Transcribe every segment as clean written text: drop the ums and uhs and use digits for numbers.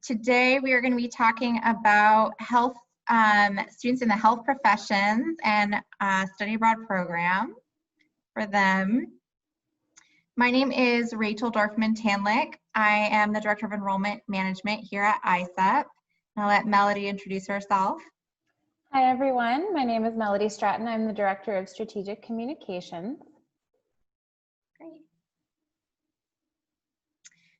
Today we are going to be talking about health students in the health professions and study abroad program for them. My name is Rachel Dorfman-Tanlick. I am the Director of Enrollment Management here at ISEP. I'll let Melody introduce herself. Hi everyone, my name is Melody Stratton. I'm the Director of Strategic Communications. Great.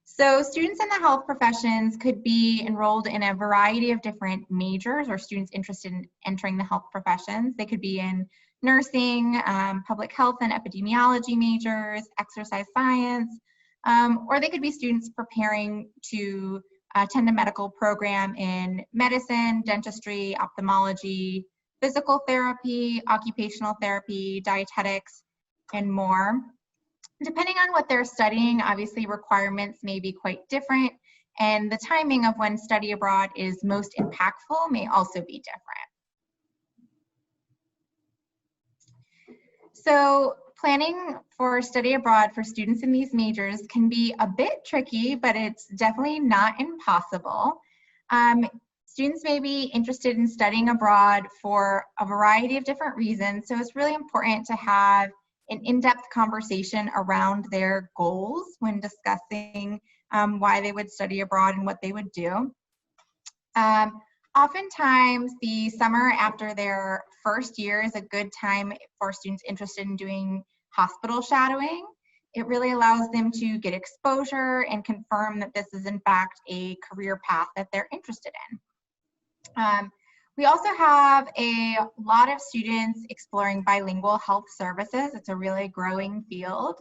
So students in the health professions could be enrolled in a variety of different majors or students interested in entering the health professions. They could be in nursing, public health and epidemiology majors, exercise science, or they could be students preparing to attend a medical program in medicine, dentistry, ophthalmology, physical therapy, occupational therapy, dietetics, and more. Depending on what they're studying, obviously requirements may be quite different, and the timing of when study abroad is most impactful may also be different. So planning for study abroad for students in these majors can be a bit tricky, but it's definitely not impossible. Students may be interested in studying abroad for a variety of different reasons, so it's really important to have an in-depth conversation around their goals when discussing why they would study abroad and what they would do. Oftentimes, the summer after their first year is a good time for students interested in doing hospital shadowing. It really allows them to get exposure and confirm that this is in fact a career path that they're interested in. We also have a lot of students exploring bilingual health services. It's a really growing field.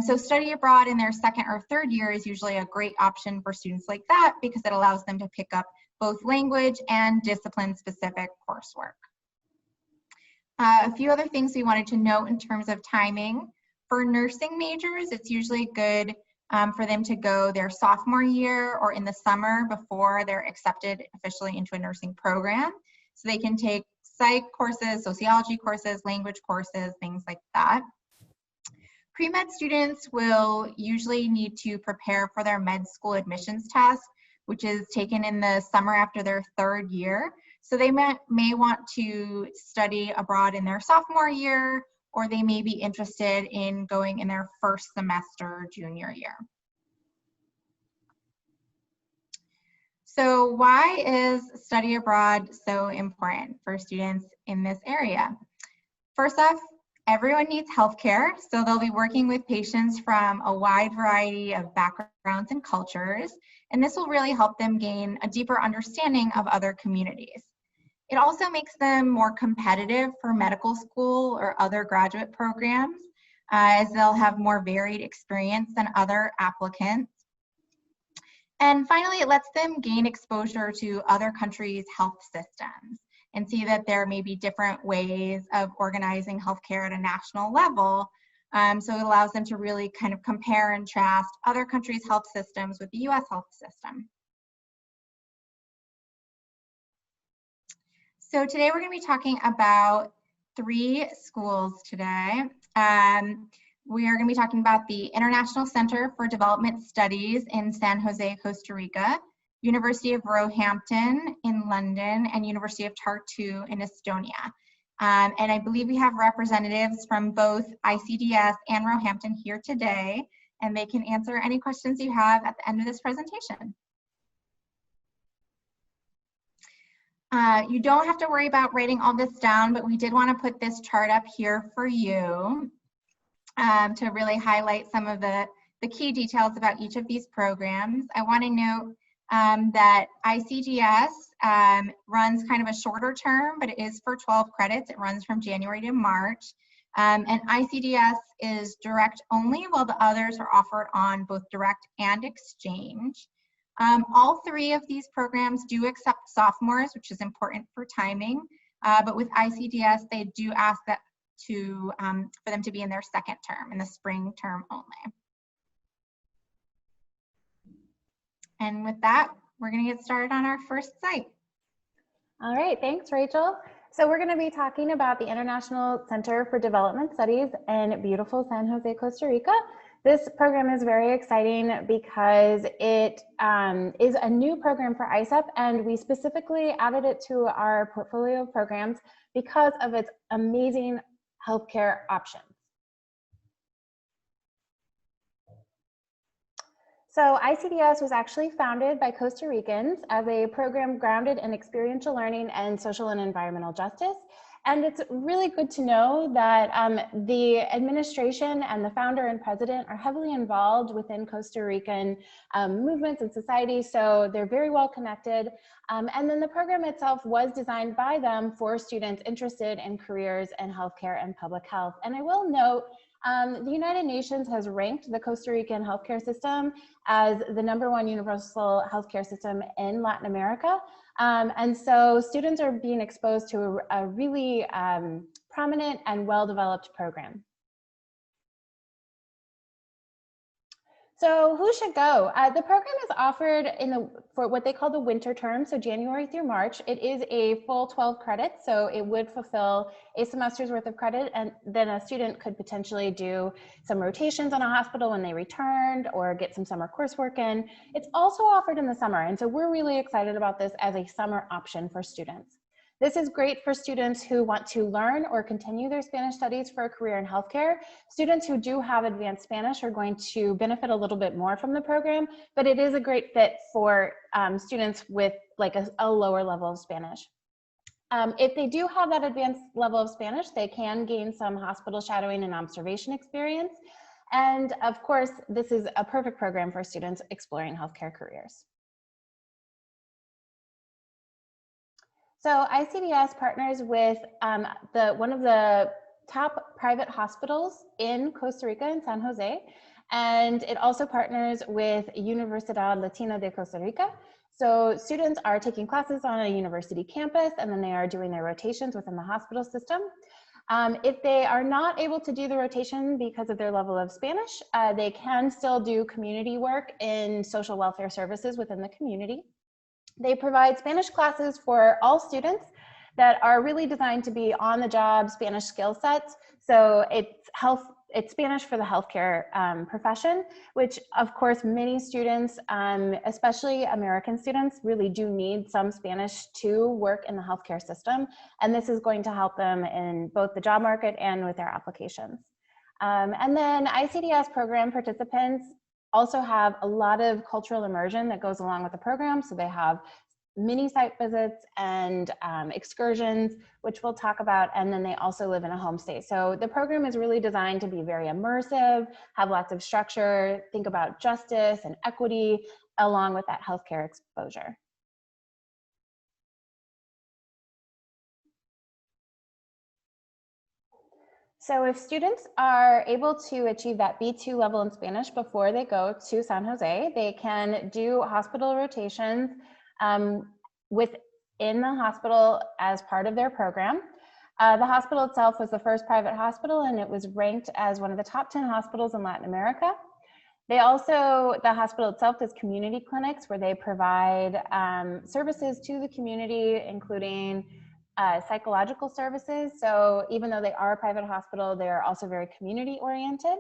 So study abroad in their second or third year is usually a great option for students like that because it allows them to pick up both language and discipline-specific coursework. A few other things we wanted to note in terms of timing. For nursing majors, it's usually good for them to go their sophomore year or in the summer before they're accepted officially into a nursing program. So they can take psych courses, sociology courses, language courses, things like that. Pre-med students will usually need to prepare for their med school admissions test, which is taken in the summer after their third year. So they may want to study abroad in their sophomore year, or they may be interested in going in their first semester junior year. So why is study abroad so important for students in this area? First off, everyone needs healthcare, so they'll be working with patients from a wide variety of backgrounds and cultures, and this will really help them gain a deeper understanding of other communities. It also makes them more competitive for medical school or other graduate programs, as they'll have more varied experience than other applicants. And finally, it lets them gain exposure to other countries' health systems and see that there may be different ways of organizing healthcare at a national level. So it allows them to really kind of compare and contrast other countries' health systems with the US health system. So today we're going to be talking about 3 schools today. We are going to be talking about the International Center for Development Studies in San Jose, Costa Rica, University of Roehampton in London, and University of Tartu in Estonia. And I believe we have representatives from both ICDS and Roehampton here today, and they can answer any questions you have at the end of this presentation. You don't have to worry about writing all this down, but we did want to put this chart up here for you to really highlight some of the key details about each of these programs. I want to note that ICDS runs kind of a shorter term, but it is for 12 credits. It runs from January to March. And ICDS is direct only, while the others are offered on both direct and exchange. All 3 of these programs do accept sophomores, which is important for timing, but with ICDS, they do ask that for them to be in their second term, in the spring term only. And with that, we're going to get started on our first site. All right, thanks, Rachel. So we're going to be talking about the International Center for Development Studies in beautiful San Jose, Costa Rica. This program is very exciting because it is a new program for ISEP, and we specifically added it to our portfolio of programs because of its amazing healthcare options. So ICDS was actually founded by Costa Ricans as a program grounded in experiential learning and social and environmental justice. And it's really good to know that the administration and the founder and president are heavily involved within Costa Rican movements and societies, so they're very well connected. And then the program itself was designed by them for students interested in careers in healthcare and public health. And I will note, the United Nations has ranked the Costa Rican healthcare system as the #1 universal healthcare system in Latin America. And so students are being exposed to a really prominent and well-developed program. So who should go? The program is offered for what they call the winter term, so January through March. It is a full 12 credits, so it would fulfill a semester's worth of credit, and then a student could potentially do some rotations on a hospital when they returned or get some summer coursework in. It's also offered in the summer, and so we're really excited about this as a summer option for students. This is great for students who want to learn or continue their Spanish studies for a career in healthcare. Students who do have advanced Spanish are going to benefit a little bit more from the program, but it is a great fit for students with like a lower level of Spanish. If they do have that advanced level of Spanish, they can gain some hospital shadowing and observation experience. And of course, this is a perfect program for students exploring healthcare careers. So ICDS partners with one of the top private hospitals in Costa Rica, in San Jose, and it also partners with Universidad Latina de Costa Rica. So students are taking classes on a university campus, and then they are doing their rotations within the hospital system. If they are not able to do the rotation because of their level of Spanish, they can still do community work in social welfare services within the community. They provide Spanish classes for all students that are really designed to be on-the-job Spanish skill sets. So it's Spanish for the healthcare profession, which of course many students, especially American students, really do need some Spanish to work in the healthcare system. And this is going to help them in both the job market and with their applications. And then ICDS program participants also have a lot of cultural immersion that goes along with the program. So they have mini site visits and excursions, which we'll talk about, and then they also live in a homestay. So the program is really designed to be very immersive, have lots of structure, think about justice and equity, along with that healthcare exposure. So if students are able to achieve that B2 level in Spanish before they go to San Jose, they can do hospital rotations within the hospital as part of their program. The hospital itself was the first private hospital, and it was ranked as one of the top 10 hospitals in Latin America. The hospital itself does community clinics where they provide services to the community, including psychological services. So even though they are a private hospital, they're also very community oriented.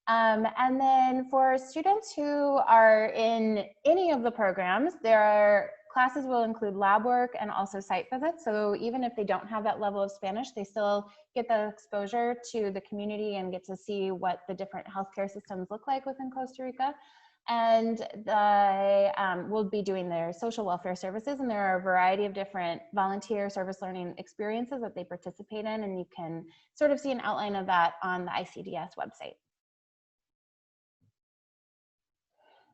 And then for students who are in any of the programs, their classes will include lab work and also site visits. So even if they don't have that level of Spanish, they still get the exposure to the community and get to see what the different healthcare systems look like within Costa Rica. And they will be doing their social welfare services, and there are a variety of different volunteer service learning experiences that they participate in, and you can sort of see an outline of that on the ICDS website.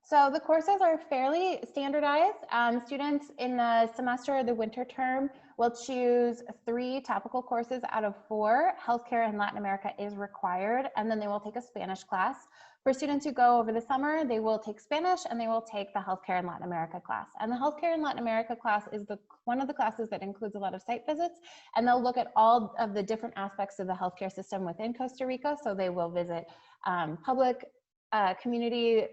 So the courses are fairly standardized. Students in the semester or the winter term will choose 3 topical courses out of 4. Healthcare in Latin America is required, and then they will take a Spanish class. For students who go over the summer, they will take Spanish and they will take the Healthcare in Latin America class. And the Healthcare in Latin America class is one of the classes that includes a lot of site visits, and they'll look at all of the different aspects of the healthcare system within Costa Rica. So they will visit public, community,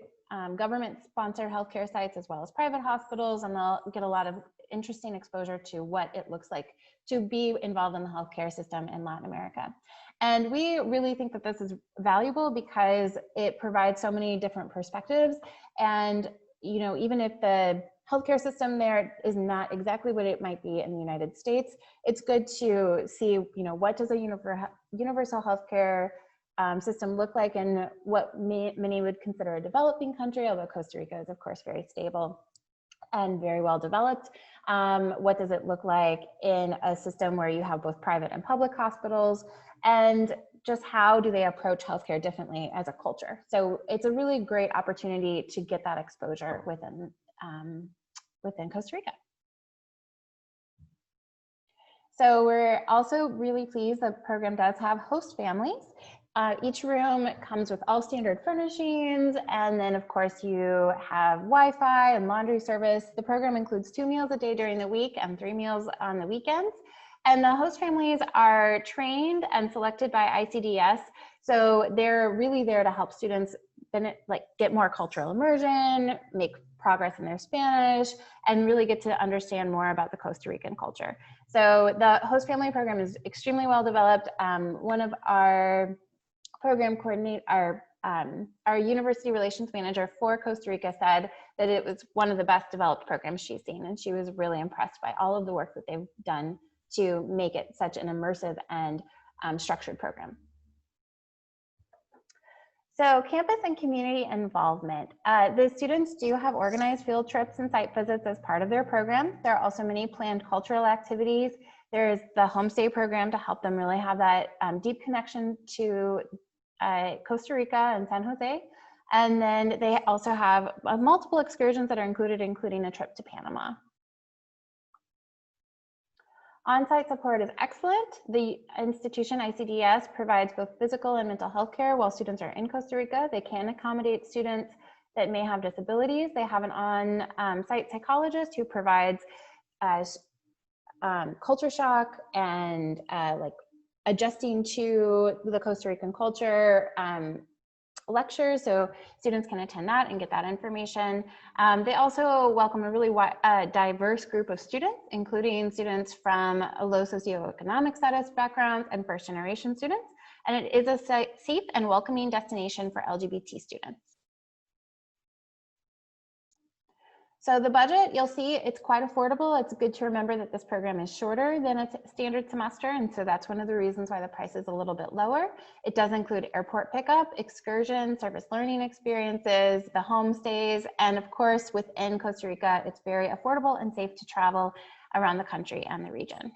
government-sponsored healthcare sites as well as private hospitals, and they'll get a lot of interesting exposure to what it looks like to be involved in the healthcare system in Latin America. And we really think that this is valuable because it provides so many different perspectives. And, you know, even if the healthcare system there is not exactly what it might be in the United States, it's good to see, you know, what does a universal healthcare system look like, and what many would consider a developing country, although Costa Rica is of course very stable and very well developed. What does it look like in a system where you have both private and public hospitals, and just how do they approach healthcare differently as a culture? So it's a really great opportunity to get that exposure within Costa Rica. So we're also really pleased the program does have host families. Each room comes with all standard furnishings, and then of course you have Wi-Fi and laundry service. The program includes 2 meals a day during the week and 3 meals on the weekends. And the host families are trained and selected by ICDS. So they're really there to help students get more cultural immersion, make progress in their Spanish, and really get to understand more about the Costa Rican culture. So the host family program is extremely well developed. One of our program coordinator, our university relations manager for Costa Rica said that it was one of the best developed programs she's seen, and she was really impressed by all of the work that they've done to make it such an immersive and structured program. So campus and community involvement. The students do have organized field trips and site visits as part of their program. There are also many planned cultural activities. There's the homestay program to help them really have that deep connection to Costa Rica and San Jose. And then they also have multiple excursions that are included, including a trip to Panama. On-site support is excellent. The institution, ICDS, provides both physical and mental health care while students are in Costa Rica. They can accommodate students that may have disabilities. They have an on-site psychologist who provides culture shock and like adjusting to the Costa Rican culture lectures, so students can attend that and get that information. They also welcome a really diverse group of students, including students from low socioeconomic status backgrounds and first-generation students, and it is a safe and welcoming destination for LGBT students. So the budget, you'll see it's quite affordable. It's good to remember that this program is shorter than a standard semester, and so that's one of the reasons why the price is a little bit lower. It does include airport pickup, excursion, service learning experiences, the homestays, and of course within Costa Rica, it's very affordable and safe to travel around the country and the region.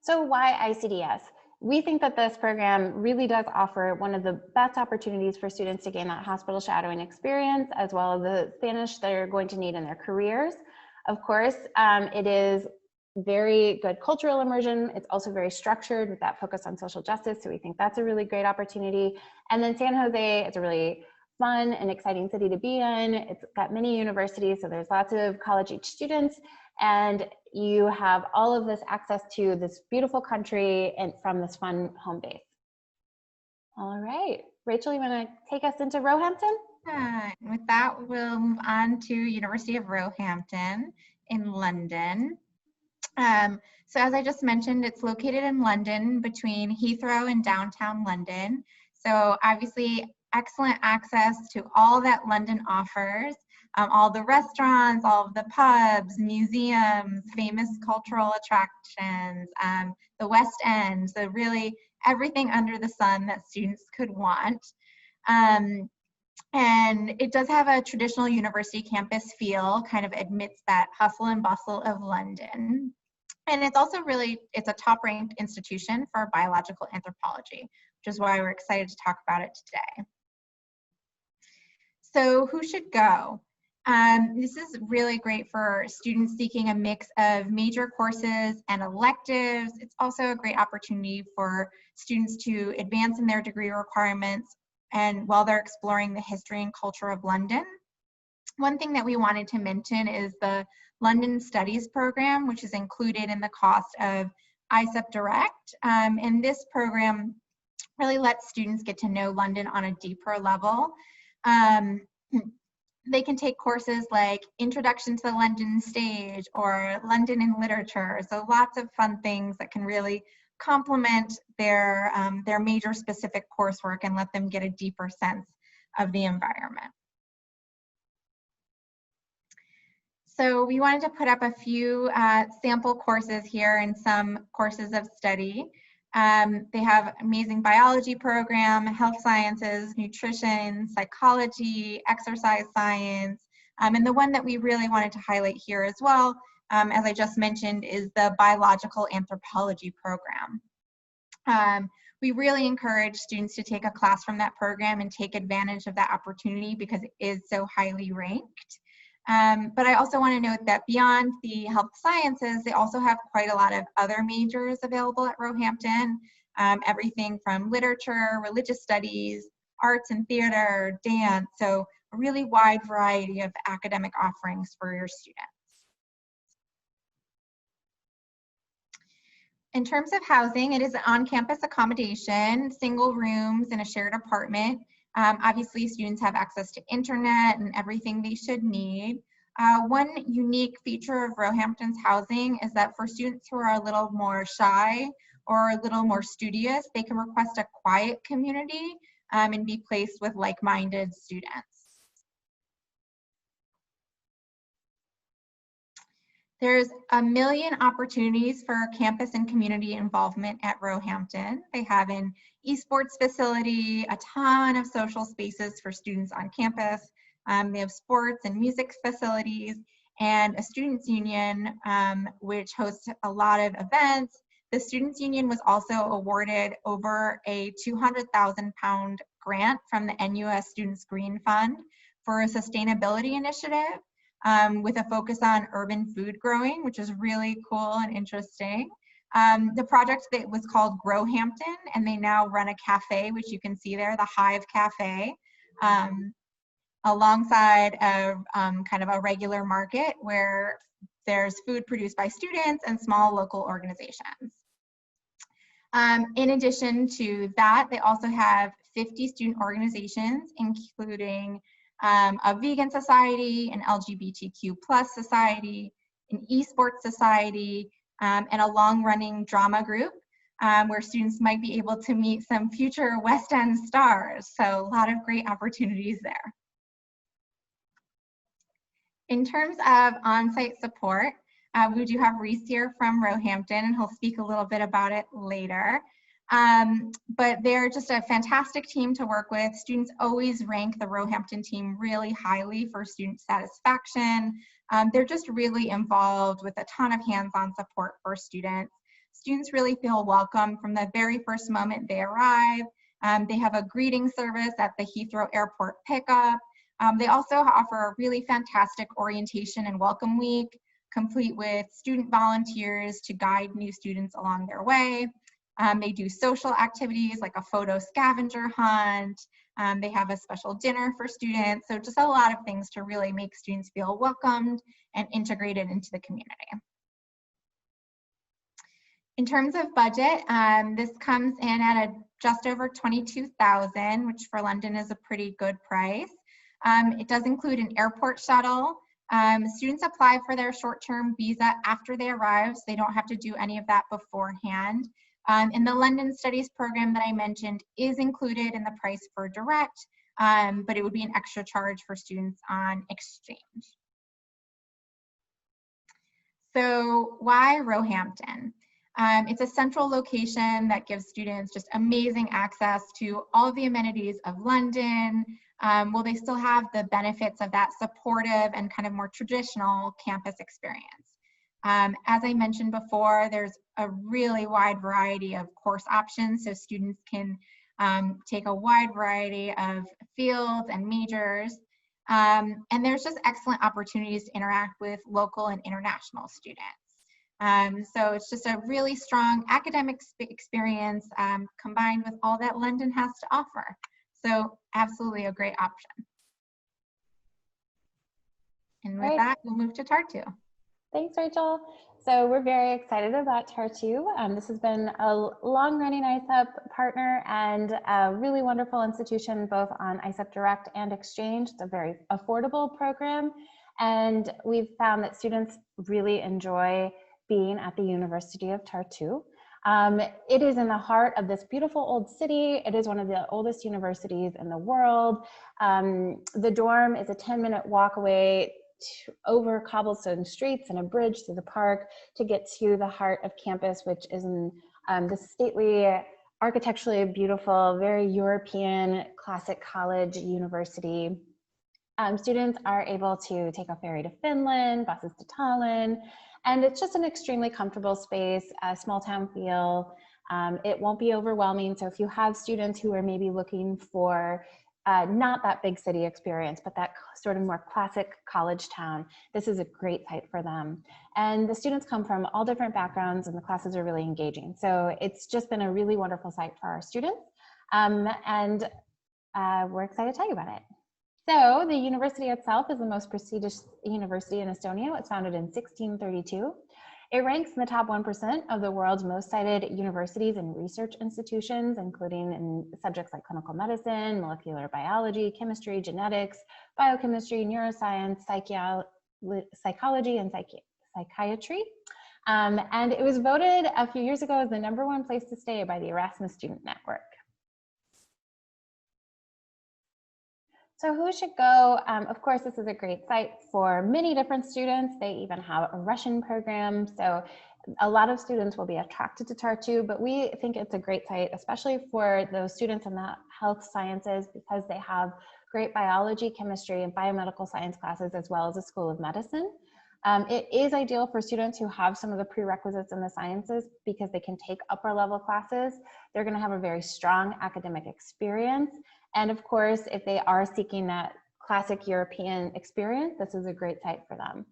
So why ICDS? We think that this program really does offer one of the best opportunities for students to gain that hospital shadowing experience, as well as the Spanish they're going to need in their careers. Of course, it is very good cultural immersion. It's also very structured with that focus on social justice. So we think that's a really great opportunity. And then San Jose, it's a really fun and exciting city to be in. It's got many universities, so there's lots of college-age students. And you have all of this access to this beautiful country and from this fun home base. All right, Rachel, you want to take us into Roehampton? With that, we'll move on to University of Roehampton in London. So as I just mentioned, it's located in London between Heathrow and downtown London. So obviously excellent access to all that London offers. All the restaurants, all of the pubs, museums, famous cultural attractions, the West End, so really everything under the sun that students could want. And it does have a traditional university campus feel, kind of admits that hustle and bustle of London. And it's also it's a top-ranked institution for biological anthropology, which is why we're excited to talk about it today. So who should go? This is really great for students seeking a mix of major courses and electives. It's also a great opportunity for students to advance in their degree requirements and while they're exploring the history and culture of London. One thing that we wanted to mention is the London Studies program, which is included in the cost of ISEP Direct. And this program really lets students get to know London on a deeper level. they can take courses like Introduction to the London Stage or London in Literature. So lots of fun things that can really complement their major specific coursework and let them get a deeper sense of the environment. So we wanted to put up a few sample courses here and some courses of study. They have amazing biology program, health sciences, nutrition, psychology, exercise science, and the one that we really wanted to highlight here as well, as I just mentioned, is the biological anthropology program. We really encourage students to take a class from that program and take advantage of that opportunity because it is so highly ranked. But I also want to note that beyond the health sciences, they also have quite a lot of other majors available at Roehampton, everything from literature, religious studies, arts and theater, dance, so a really wide variety of academic offerings for your students. In terms of housing, it is an on-campus accommodation, single rooms in a shared apartment. Obviously, students have access to internet and everything they should need. One unique feature of Roehampton's housing is that for students who are a little more shy or a little more studious, they can request a quiet community and be placed with like-minded students. There's a million opportunities for campus and community involvement at Roehampton. They have an esports facility, a ton of social spaces for students on campus. They have sports and music facilities and a students union, which hosts a lot of events. The students union was also awarded over a £200,000 grant from the NUS Students Green Fund for a sustainability initiative. With a focus on urban food growing, which is really cool and interesting. The project that was called Growhampton, and they now run a cafe, which you can see there, the Hive Cafe, alongside a kind of a regular market where there's food produced by students and small local organizations. In addition to that, they also have 50 student organizations, including a vegan society, an LGBTQ+ society, an esports society, and a long-running drama group where students might be able to meet some future West End stars. So a lot of great opportunities there. In terms of on-site support, we do have Reese here from Roehampton, and he'll speak a little bit about it later. But they're just a fantastic team to work with. Students always rank the Roehampton team really highly for student satisfaction. They're just really involved with a ton of hands-on support for students. Students really feel welcome from the very first moment they arrive. They have a greeting service at the Heathrow Airport pickup. They also offer a really fantastic orientation and welcome week, complete with student volunteers to guide new students along their way. They do social activities like a photo scavenger hunt. They have a special dinner for students. So just a lot of things to really make students feel welcomed and integrated into the community. In terms of budget, this comes in at just over $22,000, which for London is a pretty good price. It does include an airport shuttle. Students apply for their short-term visa after they arrive, so they don't have to do any of that beforehand. And the London Studies program that I mentioned is included in the price for direct, but it would be an extra charge for students on exchange. So why Roehampton? It's a central location that gives students just amazing access to all of the amenities of London. Will they still have the benefits of that supportive and kind of more traditional campus experience? As I mentioned before, there's a really wide variety of course options, so students can take a wide variety of fields and majors. And there's just excellent opportunities to interact with local and international students. So it's just a really strong academic experience combined with all that London has to offer. So absolutely a great option. And with that, we'll move to Tartu. Thanks, Rachel. So we're very excited about Tartu. This has been a long-running ISEP partner and a really wonderful institution, both on ISEP Direct and Exchange. It's a very affordable program, and we've found that students really enjoy being at the University of Tartu. It is in the heart of this beautiful old city. It is one of the oldest universities in the world. The dorm is a 10-minute walk away over cobblestone streets and a bridge through the park to get to the heart of campus, which is in the stately, architecturally beautiful, very European classic college university. Students are able to take a ferry to Finland, buses to Tallinn, and it's just an extremely comfortable space, a small town feel. It won't be overwhelming. So if you have students who are maybe looking for not that big city experience, but that sort of more classic college town, this is a great site for them. And the students come from all different backgrounds and the classes are really engaging. So it's just been a really wonderful site for our students. And we're excited to tell you about it. So the university itself is the most prestigious university in Estonia. It was founded in 1632. It ranks in the top 1% of the world's most cited universities and research institutions, including in subjects like clinical medicine, molecular biology, chemistry, genetics, biochemistry, neuroscience, psychology, and psychiatry. And it was voted a few years ago as the #1 place to stay by the Erasmus Student Network. So who should go? Of course, this is a great site for many different students. They even have a Russian program. So a lot of students will be attracted to Tartu, but we think it's a great site, especially for those students in the health sciences, because they have great biology, chemistry, and biomedical science classes, as well as a School of Medicine. It is ideal for students who have some of the prerequisites in the sciences because they can take upper level classes. They're going to have a very strong academic experience. And of course, if they are seeking that classic European experience, this is a great site for them.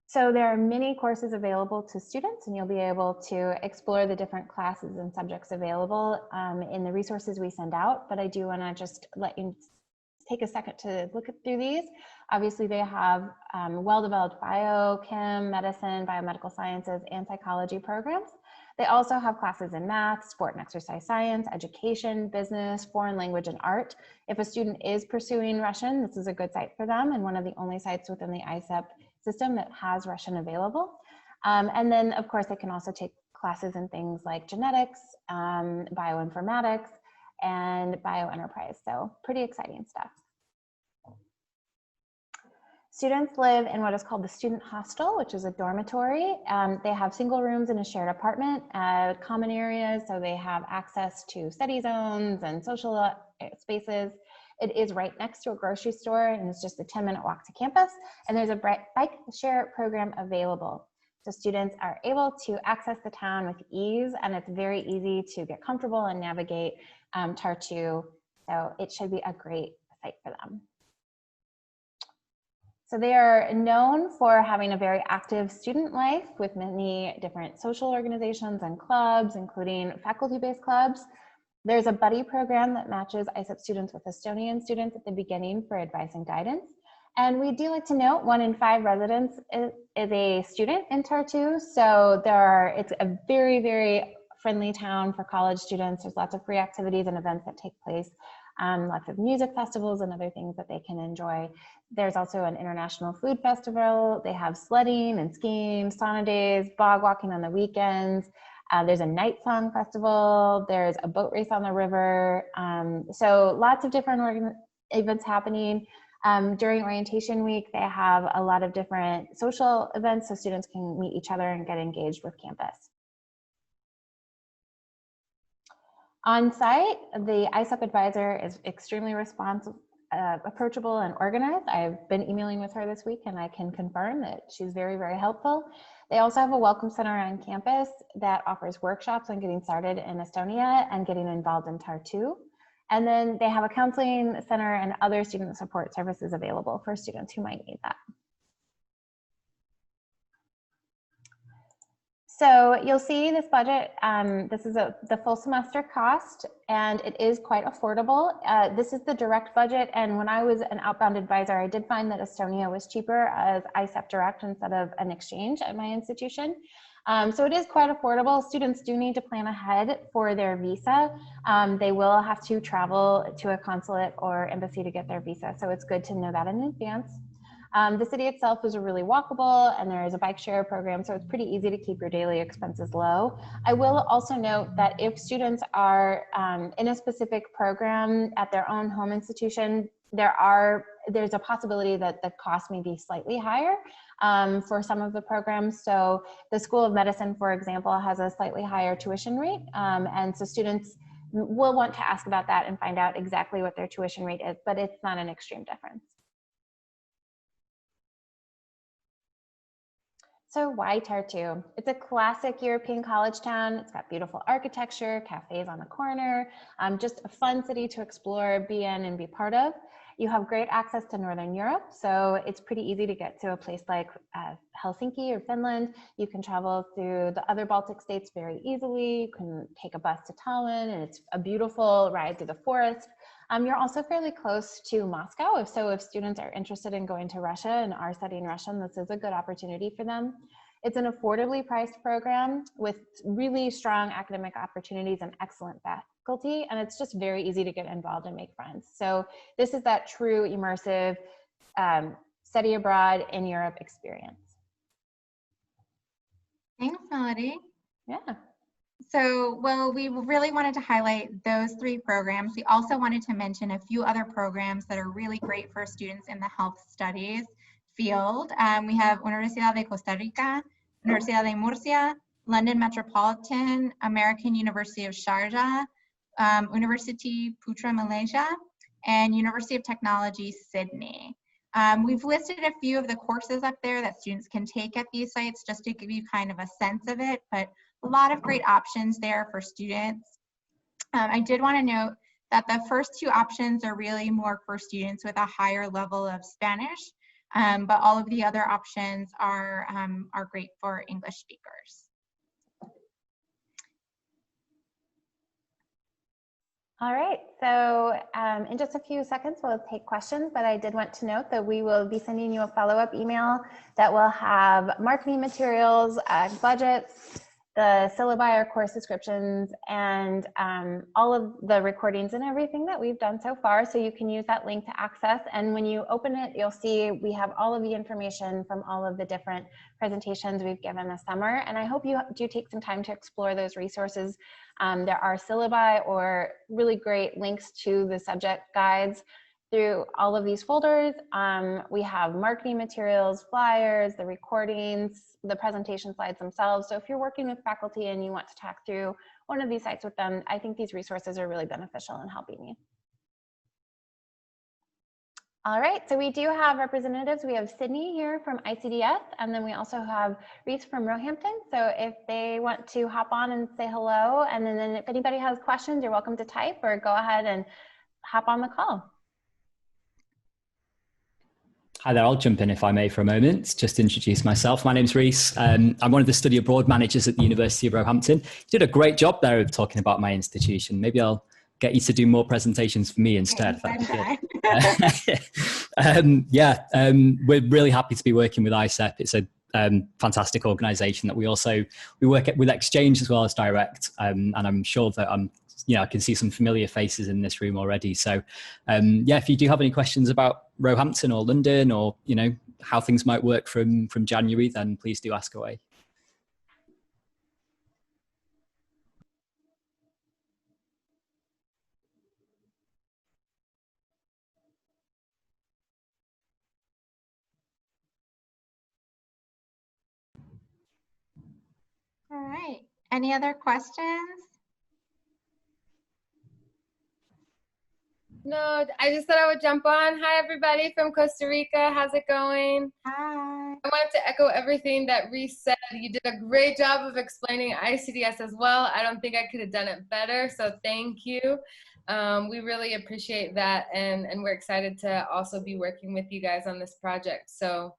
So there are many courses available to students, and you'll be able to explore the different classes and subjects available in the resources we send out. But I do want to just let you take a second to look through these. Obviously, they have well-developed bio, chem, medicine, biomedical sciences, and psychology programs. They also have classes in math, sport and exercise science, education, business, foreign language, and art. If a student is pursuing Russian, this is a good site for them, and one of the only sites within the ISEP system that has Russian available. And then, of course, they can also take classes in things like genetics, bioinformatics, and bioenterprise. So pretty exciting stuff. Students live in what is called the student hostel, which is a dormitory. They have single rooms in a shared apartment, common areas, so they have access to study zones and social spaces. It is right next to a grocery store, and it's just a 10-minute walk to campus. And there's a bike share program available. So students are able to access the town with ease, and it's very easy to get comfortable and navigate Tartu. So it should be a great site for them. So they are known for having a very active student life with many different social organizations and clubs, including faculty-based clubs. There's a buddy program that matches ISEP students with Estonian students at the beginning for advice and guidance. And we do like to note 1 in 5 residents is a student in Tartu. So it's a very, very friendly town for college students. There's lots of free activities and events that take place. Lots of music festivals and other things that they can enjoy. There's also an international food festival. They have sledding and skiing, sauna days, bog walking on the weekends. There's a night song festival. There's a boat race on the river. So lots of different events happening. During orientation week, they have a lot of different social events so students can meet each other and get engaged with campus. On site, the ISEP advisor is extremely responsive, approachable, and organized. I've been emailing with her this week, and I can confirm that she's very, very helpful. They also have a welcome center on campus that offers workshops on getting started in Estonia and getting involved in Tartu. And then they have a counseling center and other student support services available for students who might need that. So you'll see this budget, this is the full semester cost, and it is quite affordable. This is the direct budget, and when I was an outbound advisor, I did find that Estonia was cheaper as ISEP direct instead of an exchange at my institution. So it is quite affordable. Students do need to plan ahead for their visa. They will have to travel to a consulate or embassy to get their visa, so it's good to know that in advance. The city itself is really walkable, and there is a bike share program, so it's pretty easy to keep your daily expenses low. I will also note that if students are in a specific program at their own home institution, there's a possibility that the cost may be slightly higher for some of the programs. So the School of Medicine, for example, has a slightly higher tuition rate, and so students will want to ask about that and find out exactly what their tuition rate is, but it's not an extreme difference. So why Tartu? It's a classic European college town. It's got beautiful architecture, cafes on the corner, just a fun city to explore, be in, and be part of. You have great access to Northern Europe, so it's pretty easy to get to a place like Helsinki or Finland. You can travel through the other Baltic states very easily. You can take a bus to Tallinn, and it's a beautiful ride through the forest. You're also fairly close to Moscow, if students are interested in going to Russia and are studying Russian, this is a good opportunity for them. It's an affordably priced program with really strong academic opportunities and excellent faculty, and it's just very easy to get involved and make friends. So this is that true immersive study abroad in Europe experience. Thanks, Melody. Yeah. So, well, we really wanted to highlight those 3 programs. We also wanted to mention a few other programs that are really great for students in the health studies field. We have Universidad de Costa Rica, Universidad de Murcia, London Metropolitan, American University of Sharjah, University Putra Malaysia, and University of Technology, Sydney. We've listed a few of the courses up there that students can take at these sites just to give you kind of a sense of it, but a lot of great options there for students. I did want to note that the first 2 options are really more for students with a higher level of Spanish, but all of the other options are great for English speakers. All right, so in just a few seconds, we'll take questions, but I did want to note that we will be sending you a follow-up email that will have marketing materials, budgets, the syllabi or course descriptions, and all of the recordings and everything that we've done so far. So you can use that link to access. And when you open it, you'll see we have all of the information from all of the different presentations we've given this summer. And I hope you do take some time to explore those resources. There are syllabi or really great links to the subject guides through all of these folders. We have marketing materials, flyers, the recordings, the presentation slides themselves. So if you're working with faculty and you want to talk through one of these sites with them, I think these resources are really beneficial in helping you. All right, so we do have representatives. We have Sydney here from ICDS, and then we also have Reese from Roehampton. So if they want to hop on and say hello, and then if anybody has questions, you're welcome to type or go ahead and hop on the call. Hi there, I'll jump in if I may for a moment, just to introduce myself. My name's Reese. I'm one of the study abroad managers at the University of Roehampton. You did a great job there of talking about my institution. Maybe I'll get you to do more presentations for me instead. We're really happy to be working with ISEP. It's a fantastic organisation that we work with Exchange as well as Direct, and I'm sure that I can see some familiar faces in this room already. So if you do have any questions about Roehampton or London, or how things might work from January, then please do ask away. All right, any other questions? No, I just thought I would jump on. Hi, everybody from Costa Rica. How's it going? Hi. I wanted to echo everything that Reese said. You did a great job of explaining ICDS as well. I don't think I could have done it better, so thank you. We really appreciate that, and we're excited to also be working with you guys on this project. So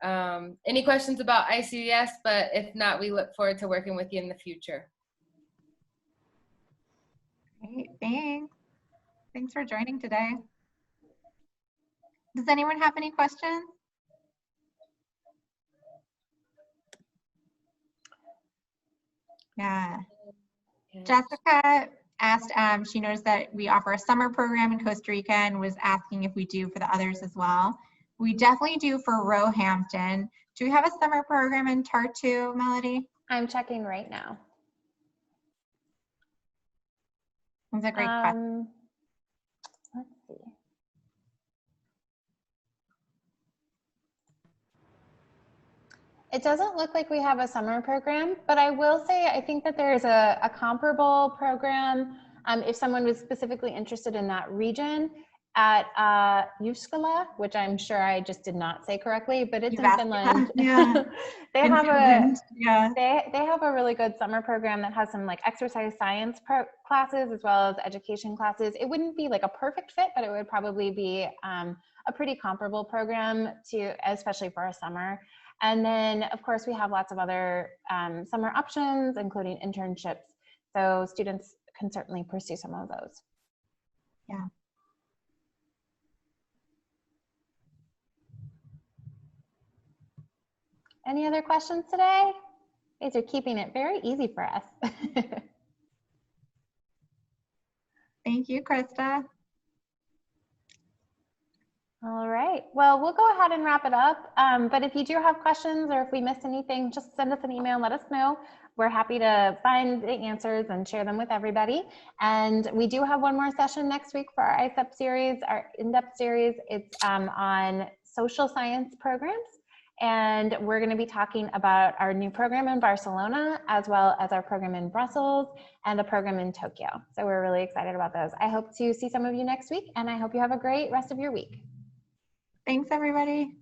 Any questions about ICDS? But if not, we look forward to working with you in the future. Great, thanks. Thanks for joining today. Does anyone have any questions? Yeah. Jessica asked, she knows that we offer a summer program in Costa Rica and was asking if we do for the others as well. We definitely do for Roehampton. Do we have a summer program in Tartu, Melody? I'm checking right now. That's a great question. Let's see. It doesn't look like we have a summer program, but I will say I think that there's a comparable program if someone was specifically interested in that region at Jyväskylä, which I'm sure I just did not say correctly, but it's in Finland. Yeah. They in have Finland. they have a really good summer program that has some like exercise science classes as well as education classes. It wouldn't be like a perfect fit, but it would probably be a pretty comparable program to, especially for a summer. And then, of course, we have lots of other summer options, including internships. So students can certainly pursue some of those. Yeah. Any other questions today? You guys are keeping it very easy for us. Thank you, Krista. All right, well, we'll go ahead and wrap it up. But if you do have questions or if we missed anything, just send us an email and let us know. We're happy to find the answers and share them with everybody. And we do have one more session next week for our ISEP series, our in-depth series. It's on social science programs. And we're going to be talking about our new program in Barcelona, as well as our program in Brussels and a program in Tokyo. So we're really excited about those. I hope to see some of you next week, and I hope you have a great rest of your week. Thanks, everybody.